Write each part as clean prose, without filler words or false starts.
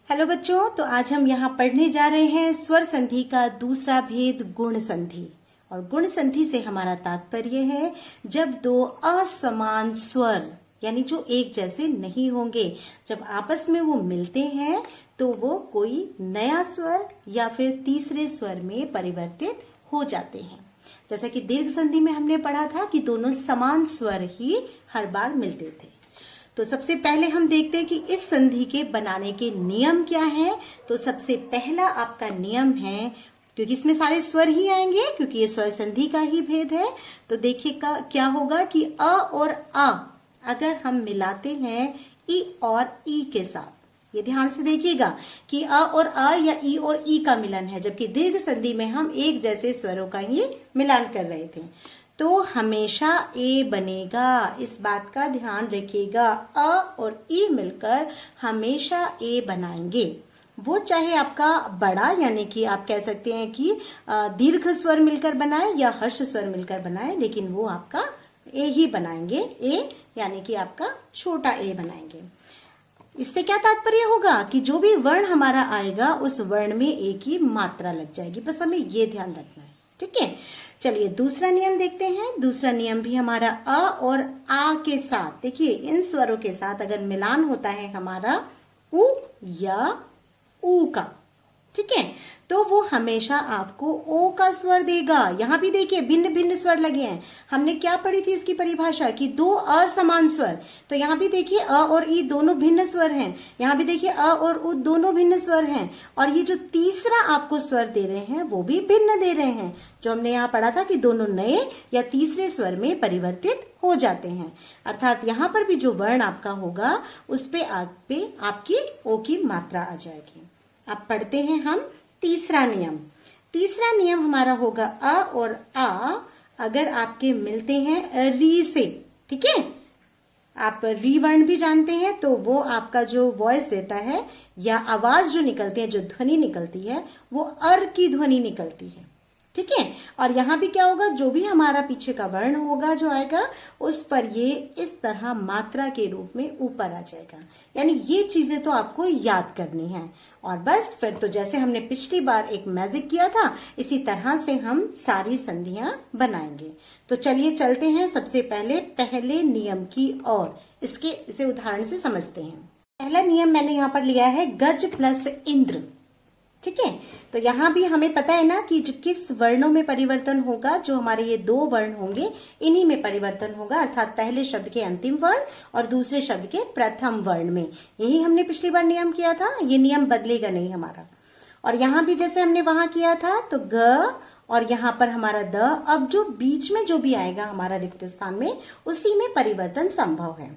Hello बच्चों, तो आज हम यहाँ पढ़ने जा रहे हैं स्वर संधि का दूसरा भेद गुण संधि। और गुण संधि से हमारा तात्पर्य है जब दो असमान स्वर यानी जो एक जैसे नहीं होंगे, जब आपस में वो मिलते हैं तो वो कोई नया स्वर या फिर तीसरे स्वर में परिवर्तित हो जाते हैं। जैसा कि दीर्घ संधि में हमने पढ़ा था कि दोनों समान स्वर ही हर बार मिलते थे। तो सबसे पहले हम देखते हैं कि इस संधि के बनाने के नियम क्या हैं। तो सबसे पहला आपका नियम है, क्योंकि इसमें सारे स्वर ही आएंगे क्योंकि ये स्वर संधि का ही भेद है, तो देखिए क्या होगा कि अ और आ अगर हम मिलाते हैं ई और ई के साथ, ये ध्यान से देखिएगा कि अ और अ या ई और ई का मिलन है, जबकि दीर्घ संधि में हम एक जैसे स्वरों का ये मिलान कर रहे थे। तो हमेशा ए बनेगा, इस बात का ध्यान रखिएगा। अ और ई मिलकर हमेशा ए बनाएंगे। वो चाहे आपका बड़ा यानी कि आप कह सकते हैं कि दीर्घ स्वर मिलकर बनाए या हर्ष स्वर मिलकर बनाए, लेकिन वो आपका ए ही बनाएंगे। ए यानी कि आपका छोटा ए बनाएंगे। इससे क्या तात्पर्य होगा कि जो भी वर्ण हमारा आएगा उस वर्ण में ए की मात्रा लग जाएगी। बस हमें ये ध्यान रखना है, ठीक है। चलिए दूसरा नियम देखते हैं। दूसरा नियम भी हमारा अ और आ के साथ, देखिए इन स्वरों के साथ अगर मिलान होता है हमारा उ या ऊ का, ठीक है, तो वो हमेशा आपको ओ का स्वर देगा। यहां भी देखिए भिन्न भिन्न स्वर लगे हैं। हमने क्या पढ़ी थी इसकी परिभाषा कि दो असमान स्वर, तो यहां भी देखिए अ और ई दोनों भिन्न स्वर हैं। यहां भी देखिए अ और उ दोनों भिन्न स्वर हैं, और ये जो तीसरा आपको स्वर दे रहे हैं वो भी भिन्न दे रहे हैं, जो हमने यहाँ पढ़ा था कि दोनों नए या तीसरे स्वर में परिवर्तित हो जाते हैं। अर्थात यहाँ पर भी जो वर्ण आपका होगा उस पे आपकी ओ की मात्रा आ जाएगी। अब पढ़ते हैं हम तीसरा नियम। तीसरा नियम हमारा होगा अ और आ अगर आपके मिलते हैं री से, ठीक है, आप री वर्ण भी जानते हैं, तो वो आपका जो वॉइस देता है या आवाज जो निकलती है, जो ध्वनि निकलती है, वो अर की ध्वनि निकलती है, ठीक है। और यहां भी क्या होगा, जो भी हमारा पीछे का वर्ण होगा जो आएगा उस पर ये इस तरह मात्रा के रूप में ऊपर आ जाएगा। यानी ये चीजें तो आपको याद करनी है। और बस फिर तो जैसे हमने पिछली बार एक मैजिक किया था, इसी तरह से हम सारी संधियां बनाएंगे। तो चलिए चलते हैं सबसे पहले नियम की ओर। इसे उदाहरण से समझते हैं। पहला नियम मैंने यहाँ पर लिया है गज प्लस इंद्र, ठीक है। तो यहाँ भी हमें पता है ना कि किस वर्णों में परिवर्तन होगा, जो हमारे ये दो वर्ण होंगे इन्हीं में परिवर्तन होगा, अर्थात पहले शब्द के अंतिम वर्ण और दूसरे शब्द के प्रथम वर्ण में। यही हमने पिछली बार नियम किया था, ये नियम बदलेगा नहीं हमारा। और यहाँ भी जैसे हमने वहां किया था, तो ग और यहाँ पर हमारा द, अब जो बीच में जो भी आएगा हमारा रिक्त स्थान में, उसी में परिवर्तन संभव है।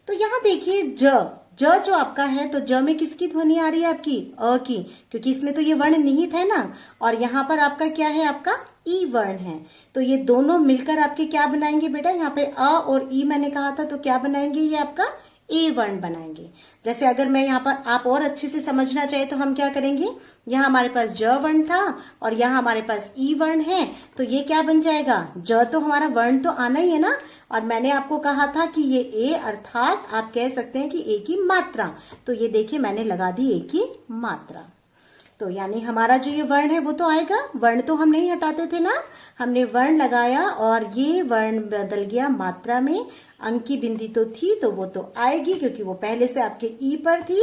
तो यहाँ देखिए ज जो आपका है, तो ज में किसकी ध्वनि आ रही है आपकी, अ की, क्योंकि इसमें तो ये वर्ण निहित है ना। और यहाँ पर आपका क्या है, आपका ई वर्ण है। तो ये दोनों मिलकर आपके क्या बनाएंगे बेटा, यहाँ पे अ और ई मैंने कहा था, तो क्या बनाएंगे, ये आपका ए वर्ण बनाएंगे। जैसे अगर मैं यहाँ पर आप और अच्छे से समझना चाहे तो हम क्या करेंगे, यहाँ हमारे पास ज वर्ण था और यहाँ हमारे पास ई वर्ण है, तो ये क्या बन जाएगा, ज तो हमारा वर्ण तो आना ही है ना। और मैंने आपको कहा था कि ये ए, अर्थात आप कह सकते हैं कि ए की मात्रा, तो ये देखिए मैंने लगा दी ए की मात्रा। तो यानी हमारा जो ये वर्ण है वो तो आएगा, वर्ण तो हम नहीं हटाते थे ना, हमने वर्ण लगाया और ये वर्ण बदल गया मात्रा में। अंक की बिंदी तो थी तो वो तो आएगी, क्योंकि वो पहले से आपके ई पर थी,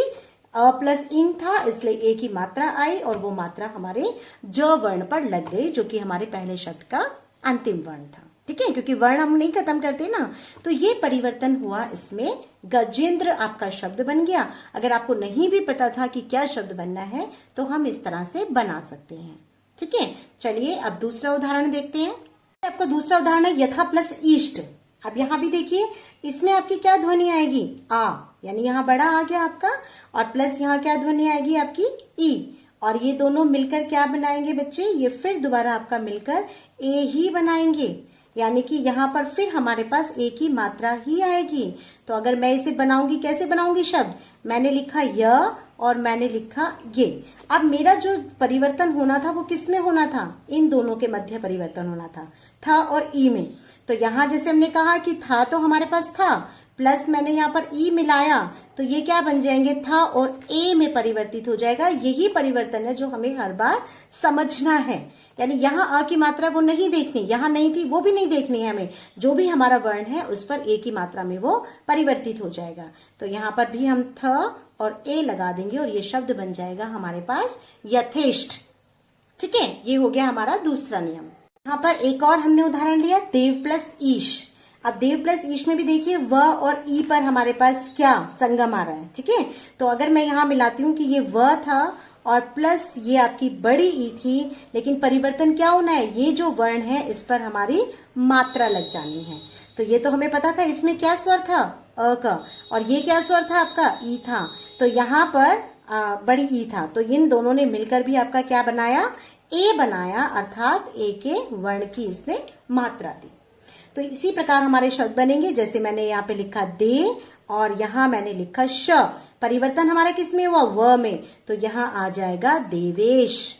अ प्लस इंग था, इसलिए ए की मात्रा आई और वो मात्रा हमारे ज वर्ण पर लग गई, जो कि हमारे पहले शब्द का अंतिम वर्ण था, ठीक है, क्योंकि वर्ण हम नहीं खत्म करते ना। तो ये परिवर्तन हुआ, इसमें गजेंद्र आपका शब्द बन गया। अगर आपको नहीं भी पता था कि क्या शब्द बनना है तो हम इस तरह से बना सकते हैं, ठीक है। चलिए अब दूसरा उदाहरण देखते हैं। आपका दूसरा उदाहरण है यथा प्लस ईष्ट। अब यहाँ भी देखिए इसमें आपकी क्या ध्वनि आएगी, आ, यानी यहाँ बड़ा आ गया आपका, और प्लस यहाँ क्या ध्वनि आएगी आपकी, ई। और ये दोनों मिलकर क्या बनाएंगे बच्चे, ये फिर दोबारा आपका मिलकर ए ही बनाएंगे, यानी कि यहाँ पर फिर हमारे पास ए की मात्रा ही आएगी। तो अगर मैं इसे बनाऊंगी, कैसे बनाऊंगी शब्द, मैंने लिखा य और मैंने लिखा ये। अब मेरा जो परिवर्तन होना था वो किस में होना था, इन दोनों के मध्य परिवर्तन होना था, थ और ई में। तो यहाँ जैसे हमने कहा कि था तो हमारे पास था, प्लस मैंने यहाँ पर ई मिलाया तो ये क्या बन जाएंगे, था और ए में परिवर्तित हो जाएगा। यही परिवर्तन है जो हमें हर बार समझना है। यानी यहाँ अ की मात्रा वो नहीं देखनी, यहाँ नहीं थी वो भी नहीं देखनी है हमें, जो भी हमारा वर्ण है उस पर ए की मात्रा में वो परिवर्तित हो जाएगा। तो यहाँ पर भी हम थ और ए लगा देंगे और ये शब्द बन जाएगा हमारे पास यथेष्ट। ठीक है, ये हो गया हमारा दूसरा नियम। यहाँ पर एक और हमने उदाहरण लिया, देव प्लस ईश। अब देव प्लस ईश में भी देखिए व और ई पर हमारे पास क्या संगम आ रहा है। ठीक है, तो अगर मैं यहाँ मिलाती हूँ कि ये व था और प्लस ये आपकी बड़ी ई थी, लेकिन परिवर्तन क्या होना है, ये जो वर्ण है इस पर हमारी मात्रा लग जानी है। तो ये तो हमें पता था इसमें क्या स्वर था, अ का, और ये क्या स्वर था आपका, ई था। तो यहाँ पर बड़ी ई था, तो इन दोनों ने मिलकर भी आपका क्या बनाया, ए बनाया, अर्थात ए के वर्ण की इसने मात्रा दी। तो इसी प्रकार हमारे शब्द बनेंगे, जैसे मैंने यहाँ पे लिखा दे और यहाँ मैंने लिखा श। परिवर्तन हमारा किस में हुआ, व में, तो यहाँ आ जाएगा देवेश।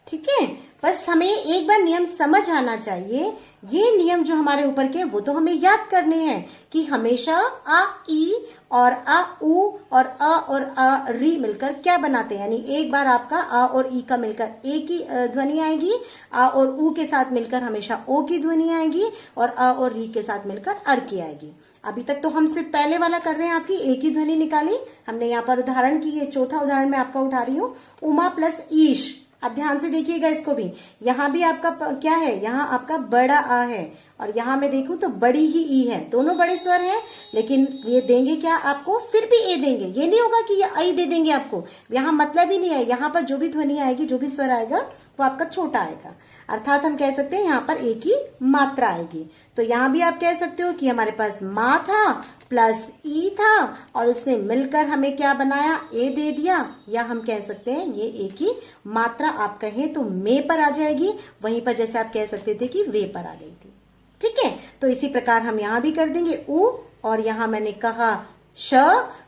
ठीक है, बस हमें एक बार नियम समझ आना चाहिए। ये नियम जो हमारे ऊपर के वो तो हमें याद करने हैं कि हमेशा आ ई और आ उ और आ री मिलकर क्या बनाते हैं। यानी एक बार आपका आ और ई का मिलकर ए की ध्वनि आएगी, आ और उ के साथ मिलकर हमेशा ओ की ध्वनि आएगी और आ और री के साथ मिलकर अर की आएगी। अभी तक तो हम सिर्फ पहले वाला कर रहे हैं, आपकी ए की ध्वनि निकाली हमने। यहाँ पर उदाहरण की, ये चौथा उदाहरण मैं आपका उठा रही हूँ, उमा प्लस ईश। अब ध्यान से देखिएगा इसको भी, यहाँ भी आपका क्या है, यहाँ आपका बड़ा आ है और यहाँ मैं देखूं तो बड़ी ही ई है। दोनों बड़े स्वर हैं, लेकिन ये देंगे क्या आपको, फिर भी ए देंगे। ये नहीं होगा कि ये आई दे देंगे आपको, यहाँ मतलब ही नहीं है। यहाँ पर जो भी ध्वनि आएगी, जो भी स्वर आएगा वो आपका छोटा आएगा, अर्थात हम कह सकते हैं यहाँ पर ए की मात्रा आएगी। तो यहाँ भी आप कह सकते हो कि हमारे पास माँ था प्लस ई था और उसने मिलकर हमें क्या बनाया, ए दे दिया। या हम कह सकते हैं ये ए की मात्रा आप कहें तो मे पर आ जाएगी, वहीं पर जैसे आप कह सकते थे कि वे पर आ गई थी। ठीक है, तो इसी प्रकार हम यहाँ भी कर देंगे उ, और यहाँ मैंने कहा श,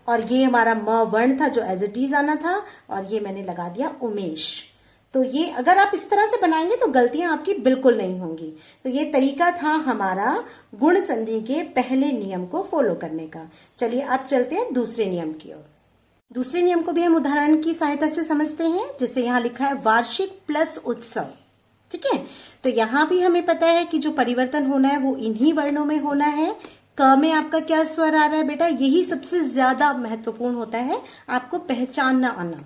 और ये हमारा म वर्ण था जो एज इट इज आना था, और ये मैंने लगा दिया उमेश। तो ये अगर आप इस तरह से बनाएंगे तो गलतियां आपकी बिल्कुल नहीं होंगी। तो ये तरीका था हमारा गुण संधि के पहले नियम को फॉलो करने का। चलिए अब चलते हैं दूसरे नियम की ओर। दूसरे नियम को भी हम उदाहरण की सहायता से समझते हैं, जिसे यहाँ लिखा है वार्षिक प्लस उत्सव। ठीक है, तो यहाँ भी हमें पता है कि जो परिवर्तन होना है वो इन्हीं वर्णों में होना है। क में आपका क्या स्वर आ रहा है बेटा, यही सबसे ज्यादा महत्वपूर्ण होता है आपको पहचानना आना।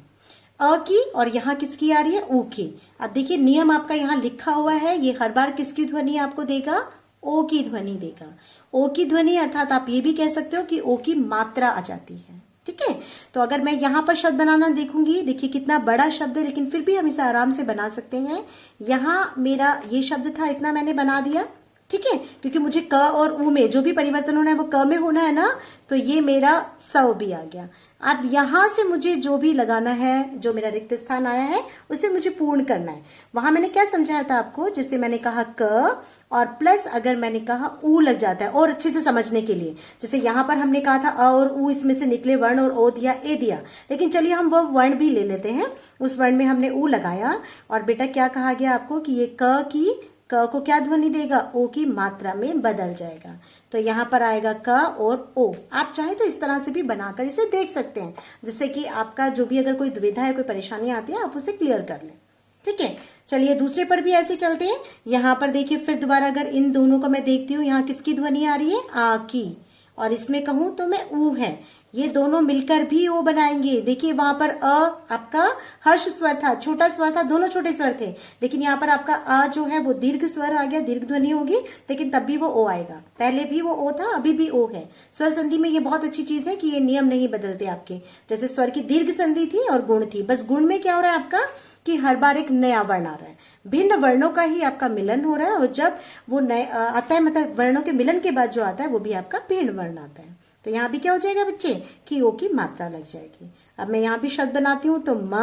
अ की और यहाँ किसकी आ रही है, ऊ की। अब देखिए नियम आपका यहाँ लिखा हुआ है, ये हर बार किसकी ध्वनि आपको देगा, ओ की ध्वनि देगा। ओ की ध्वनि अर्थात आप ये भी कह सकते हो कि ओ की मात्रा आ जाती है। ठीक है, तो अगर मैं यहाँ पर शब्द बनाना देखूंगी, देखिए कितना बड़ा शब्द है, लेकिन फिर भी हम इसे आराम से बना सकते हैं। यहाँ मेरा ये शब्द था, इतना मैंने बना दिया। ठीक है, क्योंकि मुझे क और ऊ में जो भी परिवर्तन होना है वो क में होना है ना, तो ये मेरा सव भी आ गया। अब यहां से मुझे जो भी लगाना है, जो मेरा रिक्त स्थान आया है उसे मुझे पूर्ण करना है। वहां मैंने क्या समझाया था आपको, जैसे मैंने कहा क और प्लस अगर मैंने कहा ऊ लग जाता है, और अच्छे से समझने के लिए। जैसे यहाँ पर हमने कहा था अ और ऊ, इसमें से निकले वर्ण और ओ दिया, ए दिया, लेकिन चलिए हम वो वर्ण भी ले लेते हैं। उस वर्ण में हमने ऊ लगाया और बेटा क्या कहा गया आपको कि ये क को क्या ध्वनि देगा, ओ की मात्रा में बदल जाएगा। तो यहाँ पर आएगा क और ओ। आप चाहे तो इस तरह से भी बनाकर इसे देख सकते हैं, जिससे कि आपका जो भी अगर कोई दुविधा है, कोई परेशानी आती है, आप उसे क्लियर कर लें। ठीक है, चलिए दूसरे पर भी ऐसे चलते हैं। यहाँ पर देखिए फिर दोबारा अगर इन दोनों को मैं देखती हूँ, यहाँ किसकी ध्वनि आ रही है, आ की, और इसमें कहूं तो मैं ऊ है। ये दोनों मिलकर भी ओ बनाएंगे। देखिए वहां पर अ आपका हर्ष स्वर था, छोटा स्वर था, दोनों छोटे स्वर थे, लेकिन यहाँ पर आपका अ जो है वो दीर्घ स्वर आ गया, दीर्घ ध्वनि होगी, लेकिन तब भी वो ओ आएगा। पहले भी वो ओ था, अभी भी ओ है। स्वर संधि में ये बहुत अच्छी चीज है कि ये नियम नहीं बदलते आपके। जैसे स्वर की दीर्घ संधि थी और गुण थी, बस गुण में क्या हो रहा है आपका कि हर बार एक नया वर्ण आ रहा है, भिन्न वर्णों का ही आपका मिलन हो रहा है, और जब वो नए आता है, मतलब वर्णों के मिलन के बाद जो आता है वो भी आपका भिन्न वर्ण आता है। तो यहाँ भी क्या हो जाएगा बच्चे कि ओ की मात्रा लग जाएगी। अब मैं यहाँ भी शब्द बनाती हूँ, तो म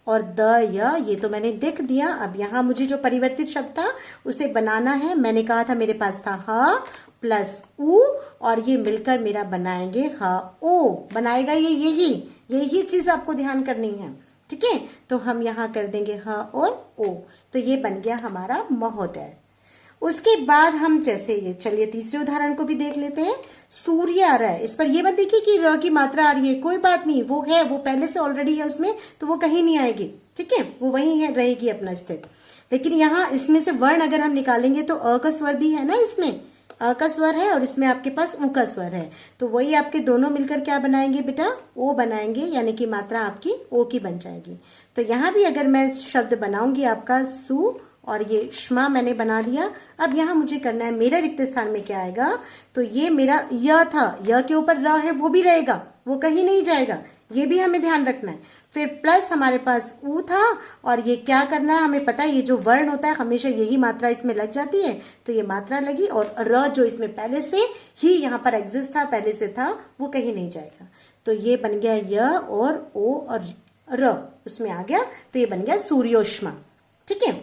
और द य, ये तो मैंने लिख दिया। अब यहाँ मुझे जो परिवर्तित शब्द था उसे बनाना है। मैंने कहा था मेरे पास था ह प्लस ऊ, और ये मिलकर मेरा बनाएंगे ह ओ, बनाएगा ये यही चीज आपको ध्यान करनी है। ठीक है, तो हम यहाँ कर देंगे ह और ओ, तो ये बन गया हमारा महोदय। उसके बाद हम जैसे चलिए तीसरे उदाहरण को भी देख लेते हैं। सूर्य आ रहा है, इस पर ये मत देखिए कि र की मात्रा आ रही है, कोई बात नहीं, वो है, वो पहले से ऑलरेडी है उसमें, तो वो कहीं नहीं आएगी, ठीक है, वो वहीं है, रहेगी अपना स्थित। लेकिन यहाँ इसमें से वर्ण अगर हम निकालेंगे तो अ का स्वर भी है ना, इसमें अ का स्वर है और इसमें आपके पास उ का स्वर है, तो वही आपके दोनों मिलकर क्या बनाएंगे बेटा, ओ बनाएंगे, यानी कि मात्रा आपकी ओ की बन जाएगी। तो यहाँ भी अगर मैं शब्द बनाऊंगी आपका सु और ये श्मा मैंने बना दिया। अब यहाँ मुझे करना है, मेरा रिक्त स्थान में क्या आएगा, तो ये मेरा य था, य के ऊपर र है, वो भी रहेगा, वो कहीं नहीं जाएगा, ये भी हमें ध्यान रखना है। फिर प्लस हमारे पास ऊ था और ये क्या करना है, हमें पता है ये जो वर्ण होता है हमेशा यही मात्रा इसमें लग जाती है, तो ये मात्रा लगी और र जो इसमें पहले से ही यहाँ पर एग्जिस्ट था, पहले से था, वो कहीं नहीं जाएगा। तो ये बन गया य और ओ और र उसमें आ गया, तो ये बन गया सूर्योष्मा, ठीक है।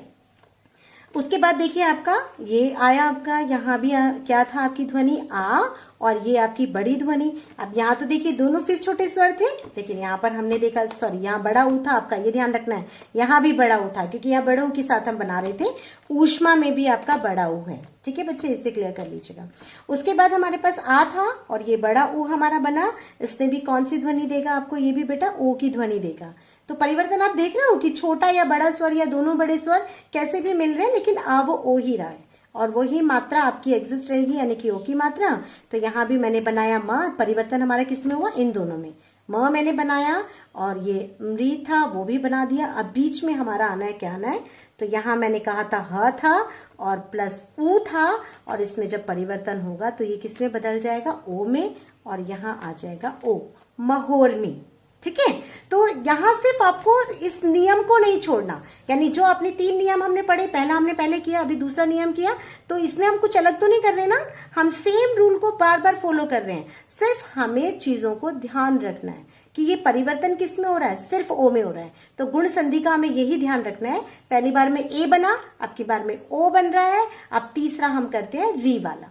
उसके बाद देखिए आपका ये आया, आपका यहाँ भी क्या था, आपकी ध्वनि आ और ये आपकी बड़ी ध्वनि। अब यहाँ तो देखिए दोनों फिर छोटे स्वर थे, लेकिन यहाँ पर हमने देखा, सॉरी यहाँ बड़ा ऊ था आपका, ये ध्यान रखना है, यहाँ भी बड़ा ऊ था क्योंकि यहाँ बड़ा ऊ के साथ हम बना रहे थे। ऊष्मा में भी आपका बड़ा ऊ है, ठीक है बच्चे, इसे क्लियर कर लीजिएगा। उसके बाद हमारे पास आ था और ये बड़ा ऊ हमारा बना, इसने भी कौन सी ध्वनि देगा आपको, ये भी बेटा ओ की ध्वनि देगा। तो परिवर्तन आप देख रहे हो कि छोटा या बड़ा स्वर या दोनों बड़े स्वर कैसे भी मिल रहे हैं, लेकिन आ वो ओ ही रहा है और वही मात्रा आपकी एग्जिस्ट रहेगी, यानी कि ओ की मात्रा। तो यहाँ भी मैंने बनाया म, परिवर्तन हमारा किसमें हुआ, इन दोनों में। म मैंने बनाया और ये मृ था वो भी बना दिया। अब बीच में हमारा आना है, क्या आना है, तो यहाँ मैंने कहा था ह था और प्लस ऊ था और इसमें जब परिवर्तन होगा तो ये किसमें बदल जाएगा, ओ में, और यहाँ आ जाएगा ओ, महोर्मी, ठीक है। तो यहाँ सिर्फ आपको इस नियम को नहीं छोड़ना, यानी जो आपने 3 नियम हमने पढ़े, पहला हमने पहले किया, अभी दूसरा नियम किया, तो इसमें हम कुछ अलग तो नहीं कर रहे ना, हम सेम रूल को बार बार फॉलो कर रहे हैं। सिर्फ हमें चीजों को ध्यान रखना है कि ये परिवर्तन किस में हो रहा है, सिर्फ ओ में हो रहा है। तो गुण संधि का हमें यही ध्यान रखना है, पहली बार में ए बना, अब की बार में ओ बन रहा है। अब तीसरा हम करते हैं री वाला,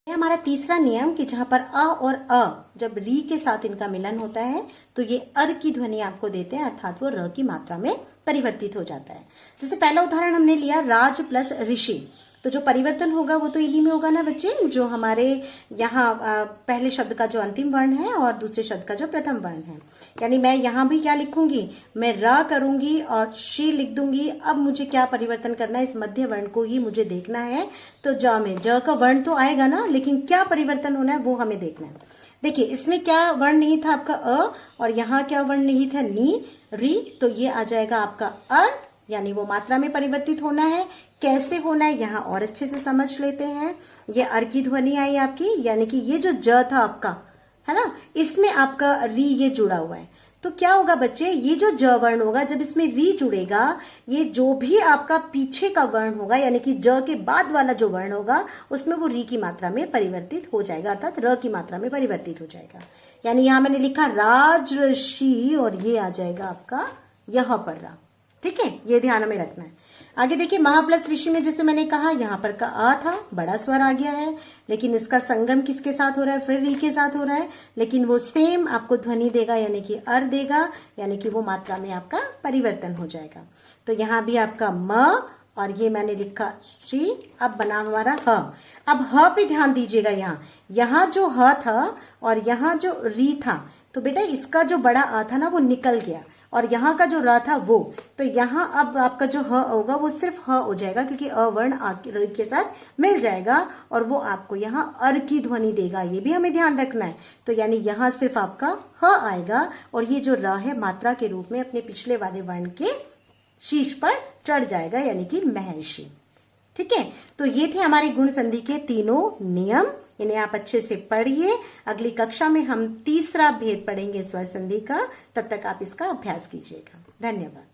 ये हमारा तीसरा नियम कि जहां पर अ और अ जब री के साथ इनका मिलन होता है तो ये अर की ध्वनि आपको देते हैं, अर्थात वो र की मात्रा में परिवर्तित हो जाता है। जैसे पहला उदाहरण हमने लिया राज प्लस ऋषि, तो जो परिवर्तन होगा वो तो इन्हीं में होगा ना बच्चे, जो हमारे यहाँ पहले शब्द का जो अंतिम वर्ण है और दूसरे शब्द का जो प्रथम वर्ण है। यानी मैं यहाँ भी क्या लिखूंगी, मैं र करूंगी और शी लिख दूंगी। अब मुझे क्या परिवर्तन करना है, इस मध्य वर्ण को ही मुझे देखना है। तो ज में ज का वर्ण तो आएगा ना, लेकिन क्या परिवर्तन होना है वो हमें देखना है। देखिए इसमें क्या वर्ण नहीं था आपका अ, और यहाँ क्या वर्ण नहीं था नी, री, तो ये आ जाएगा आपका अर, यानी वो मात्रा में परिवर्तित होना है। कैसे होना है यहाँ और अच्छे से समझ लेते हैं। ये अर की ध्वनि आई आपकी, यानी कि ये जो ज था आपका, है ना, इसमें आपका री ये जुड़ा हुआ है। तो क्या होगा बच्चे, ये जो ज वर्ण होगा जब इसमें री जुड़ेगा, ये जो भी आपका पीछे का वर्ण होगा, यानी कि ज के बाद वाला जो वर्ण होगा उसमें वो री की मात्रा में परिवर्तित हो जाएगा, अर्थात र की मात्रा में परिवर्तित हो जाएगा। यानी यहाँ मैंने लिखा राज ऋषि और ये आ जाएगा आपका यहाँ पर रा, ठीक है, ये ध्यान में रखना है। आगे देखिए महा प्लस ऋषि में जैसे मैंने कहा यहाँ पर का आ था, बड़ा स्वर आ गया है, लेकिन इसका संगम किसके साथ हो रहा है, फिर री के साथ हो रहा है, लेकिन वो सेम आपको ध्वनि देगा, यानी कि अर देगा, यानी कि वो मात्रा में आपका परिवर्तन हो जाएगा। तो यहाँ भी आपका म और ये मैंने लिखा श्री, अब बना हमारा ह। अब ह पे ध्यान दीजिएगा, यहाँ जो ह था और यहाँ जो री था, तो बेटा इसका जो बड़ा आ था ना वो निकल गया और यहाँ का जो र था वो, तो यहाँ अब आपका जो ह होगा वो सिर्फ ह हो जाएगा, क्योंकि अ वर्ण आ के साथ मिल जाएगा और वो आपको यहाँ अर की ध्वनि देगा, ये भी हमें ध्यान रखना है। तो यानी यहाँ सिर्फ आपका ह आएगा और ये जो र है मात्रा के रूप में अपने पिछले वाले वर्ण के शीर्ष पर चढ़ जाएगा, यानी कि महर्षि, ठीक है। तो ये थे हमारे गुण संधि के तीनों नियम, इन्हें आप अच्छे से पढ़िए। अगली कक्षा में हम तीसरा भेद पढ़ेंगे स्वर संधि का, तब तक आप इसका अभ्यास कीजिएगा। धन्यवाद।